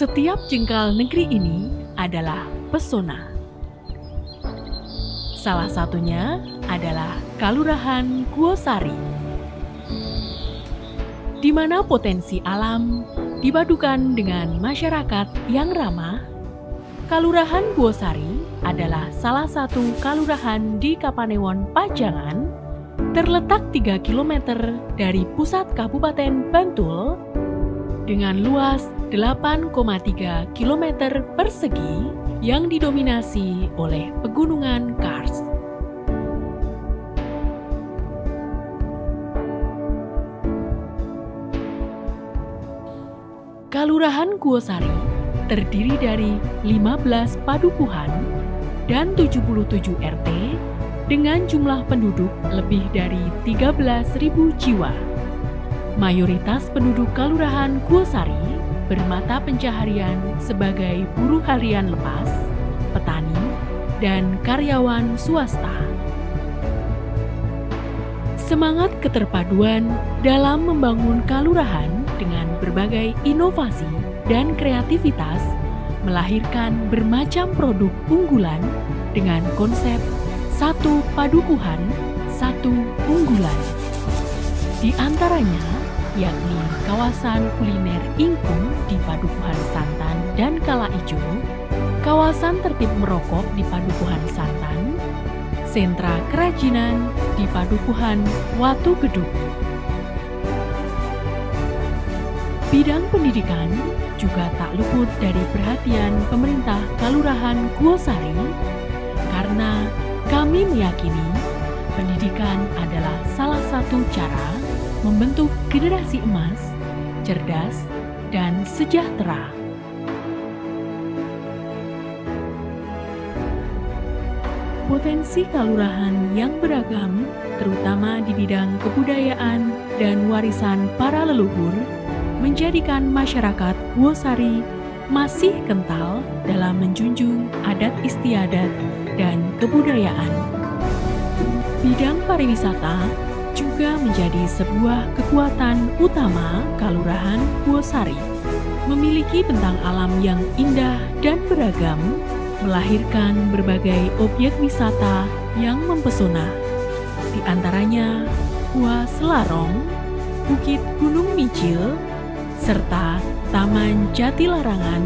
Setiap jengkal negeri ini adalah pesona. Salah satunya adalah Kalurahan Guosari, di mana potensi alam dipadukan dengan masyarakat yang ramah. Kalurahan Guosari adalah salah satu kalurahan di Kapanewon, Pajangan, terletak 3 km dari pusat Kabupaten Bantul dengan luas 8,3 km persegi yang didominasi oleh pegunungan Kars. Kalurahan Guosari terdiri dari 15 padukuhan dan 77 RT dengan jumlah penduduk lebih dari 13.000 jiwa. Mayoritas penduduk Kalurahan Guosari bermata pencaharian sebagai buruh harian lepas, petani, dan karyawan swasta. Semangat keterpaduan dalam membangun kalurahan dengan berbagai inovasi dan kreativitas melahirkan bermacam produk unggulan dengan konsep satu padukuhan, satu unggulan. Di antaranya yakni kawasan kuliner Ingkung di Padukuhan Santan dan Kala Ijo, kawasan tertib merokok di Padukuhan Santan, sentra kerajinan di Padukuhan Watu Gedung. Bidang pendidikan juga tak luput dari perhatian pemerintah Kalurahan Guosari karena kami meyakini pendidikan adalah salah satu cara membentuk generasi emas, cerdas, dan sejahtera. Potensi kalurahan yang beragam, terutama di bidang kebudayaan dan warisan para leluhur, menjadikan masyarakat Guosari masih kental dalam menjunjung adat istiadat dan kebudayaan. Bidang pariwisata juga menjadi sebuah kekuatan utama Kalurahan Guosari. Memiliki bentang alam yang indah dan beragam, melahirkan berbagai objek wisata yang mempesona. Di antaranya Gua Selarong, Bukit Gunung Micil, serta Taman Jatilarangan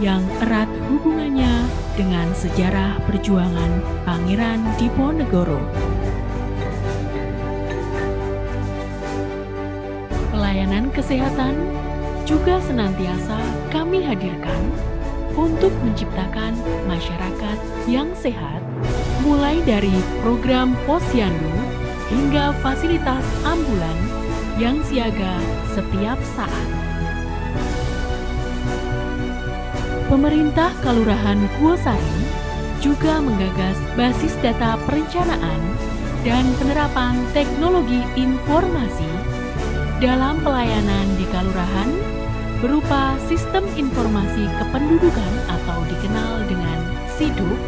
yang erat hubungannya dengan sejarah perjuangan Pangeran Diponegoro. Pelayanan kesehatan juga senantiasa kami hadirkan untuk menciptakan masyarakat yang sehat, mulai dari program posyandu hingga fasilitas ambulan yang siaga setiap saat. Pemerintah Kalurahan Guosari juga menggagas basis data perencanaan dan penerapan teknologi informasi dalam pelayanan di Kalurahan berupa Sistem Informasi Kependudukan atau dikenal dengan SIDUK,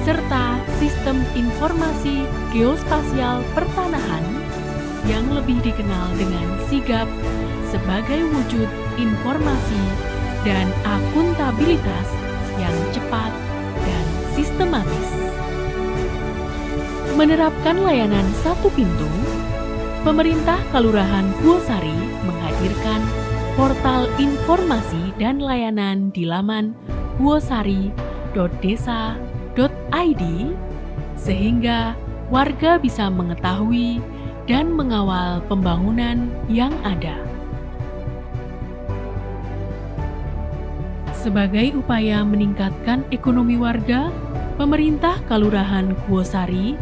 serta Sistem Informasi Geospasial Pertanahan yang lebih dikenal dengan SIGAP sebagai wujud informasi dan akuntabilitas yang cepat dan sistematis. Menerapkan layanan satu pintu, pemerintah Kalurahan Guosari menghadirkan portal informasi dan layanan di laman guosari.desa.id sehingga warga bisa mengetahui dan mengawal pembangunan yang ada. Sebagai upaya meningkatkan ekonomi warga, pemerintah Kalurahan Guosari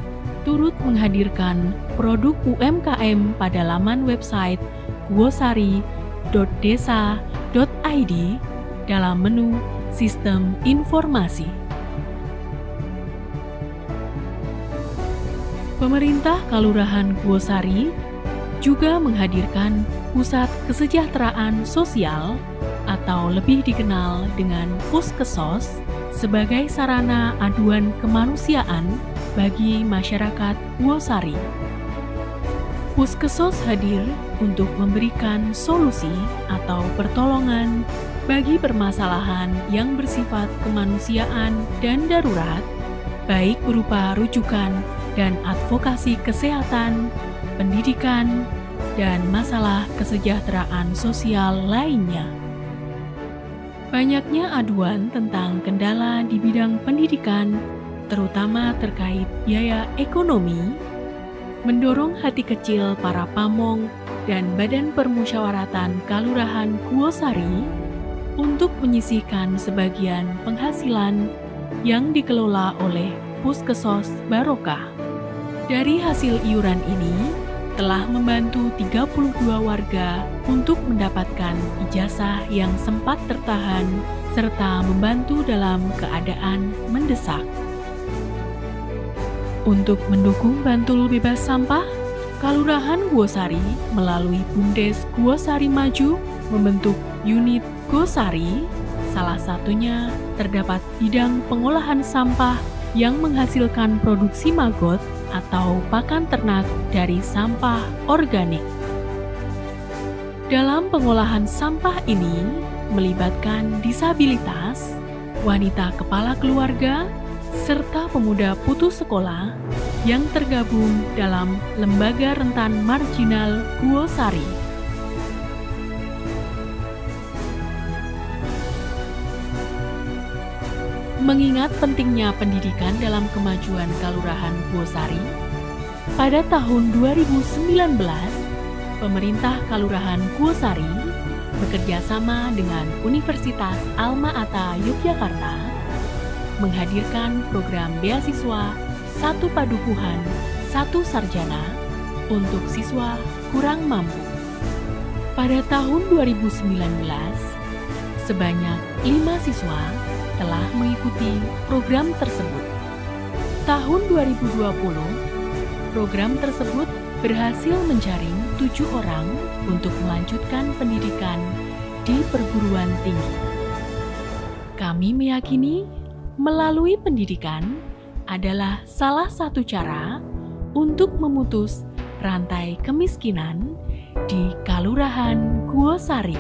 turut menghadirkan produk UMKM pada laman website guosari.desa.id dalam menu Sistem Informasi. Pemerintah Kalurahan Guosari juga menghadirkan Pusat Kesejahteraan Sosial atau lebih dikenal dengan Puskesos sebagai sarana aduan kemanusiaan bagi masyarakat Guosari. Puskesos hadir untuk memberikan solusi atau pertolongan bagi permasalahan yang bersifat kemanusiaan dan darurat, baik berupa rujukan dan advokasi kesehatan, pendidikan, dan masalah kesejahteraan sosial lainnya. Banyaknya aduan tentang kendala di bidang pendidikan, terutama terkait biaya ekonomi, mendorong hati kecil para pamong dan Badan Permusyawaratan Kalurahan Guosari untuk menyisihkan sebagian penghasilan yang dikelola oleh Puskesos Barokah. Dari hasil iuran ini, telah membantu 32 warga untuk mendapatkan ijazah yang sempat tertahan serta membantu dalam keadaan mendesak. Untuk mendukung Bantul bebas sampah, Kalurahan Guosari melalui BUMDes Guosari Maju membentuk unit Guosari. Salah satunya terdapat bidang pengolahan sampah yang menghasilkan produksi maggot atau pakan ternak dari sampah organik. Dalam pengolahan sampah ini melibatkan disabilitas, wanita kepala keluarga, serta pemuda putus sekolah yang tergabung dalam Lembaga Rentan Marginal Guosari. Mengingat pentingnya pendidikan dalam kemajuan Kalurahan Guosari, pada tahun 2019, pemerintah Kalurahan Guosari bekerja sama dengan Universitas Alma-Ata Yogyakarta menghadirkan program beasiswa Satu Padukuhan, Satu Sarjana untuk siswa kurang mampu. Pada tahun 2019, sebanyak 5 siswa telah mengikuti program tersebut. Tahun 2020, program tersebut berhasil menjaring 7 orang untuk melanjutkan pendidikan di perguruan tinggi. Kami meyakini melalui pendidikan adalah salah satu cara untuk memutus rantai kemiskinan di Kalurahan Guosari.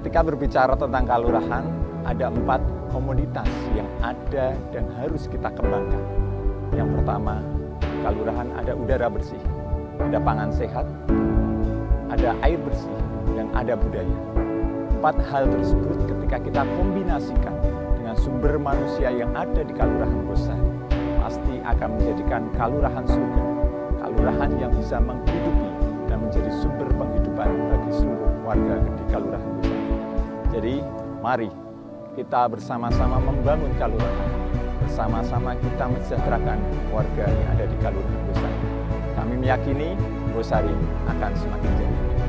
Ketika berbicara tentang kalurahan, ada 4 komoditas yang ada dan harus kita kembangkan. Yang pertama, kalurahan ada udara bersih, ada pangan sehat, ada air bersih, dan ada budaya. 4 hal tersebut ketika kita kombinasikan dengan sumber manusia yang ada di Kalurahan Guosari, pasti akan menjadikan kalurahan surga, kalurahan yang bisa menghidupi dan menjadi sumber penghidupan bagi seluruh warga di Kalurahan Guosari. Jadi, mari kita bersama-sama membangun kalurahan, bersama-sama kita mensejahterakan warga yang ada di Kalurahan Guosari. Kami meyakini Guosari akan semakin jaya.